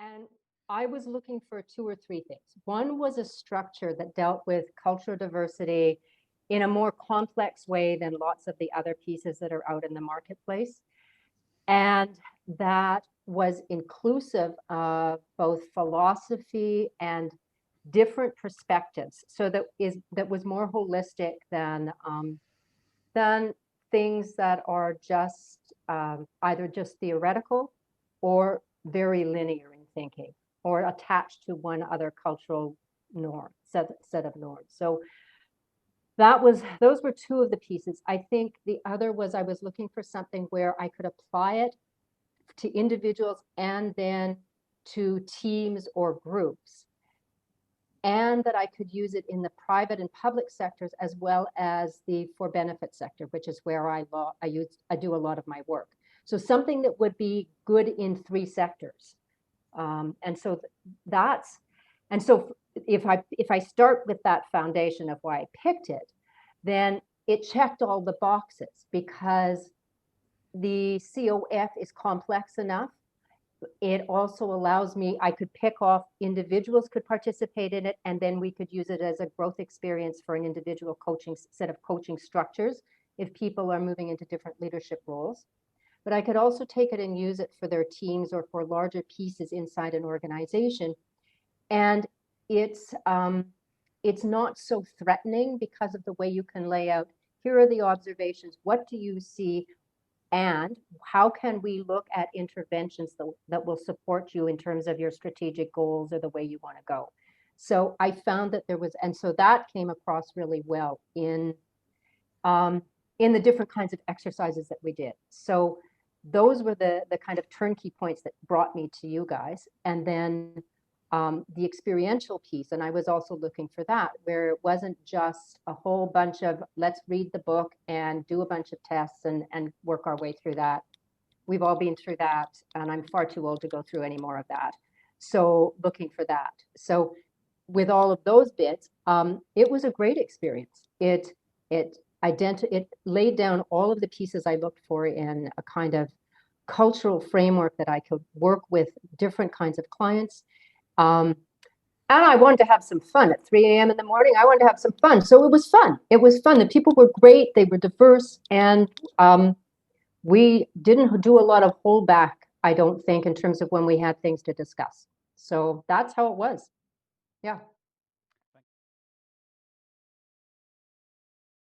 And I was looking for two or three things. One was a structure that dealt with cultural diversity in a more complex way than lots of the other pieces that are out in the marketplace. And that was inclusive of both philosophy and different perspectives. So that was more holistic than things that are just either just theoretical or very linear in thinking or attached to one other cultural norm, set of norms. So those were two of the pieces. I think the other was I was looking for something where I could apply it to individuals and then to teams or groups, and that I could use it in the private and public sectors as well as the for-benefit sector, which is where I do a lot of my work. So something that would be good in three sectors. And so if I start with that foundation of why I picked it, then it checked all the boxes because the COF is complex enough. It also allows me, I could pick off individuals could participate in it, and then we could use it as a growth experience for an individual coaching set of coaching structures if people are moving into different leadership roles. But I could also take it and use it for their teams or for larger pieces inside an organization. And it's not so threatening because of the way you can lay out, here are the observations, what do you see, and how can we look at interventions that will support you in terms of your strategic goals or the way you want to go. So I found that there was, and so that came across really well in the different kinds of exercises that we did. So those were the kind of turnkey points that brought me to you guys. And then the experiential piece, and I was also looking for that, where it wasn't just a whole bunch of let's read the book and do a bunch of tests and work our way through that. We've all been through that, and I'm far too old to go through any more of that. So looking for that. So with all of those bits, it was a great experience. It laid down all of the pieces I looked for in a kind of cultural framework that I could work with different kinds of clients. And I wanted to have some fun at 3 a.m. in the morning. I wanted to have some fun. So it was fun. It was fun. The people were great. They were diverse. And we didn't do a lot of holdback, I don't think, in terms of when we had things to discuss. So that's how it was. Yeah.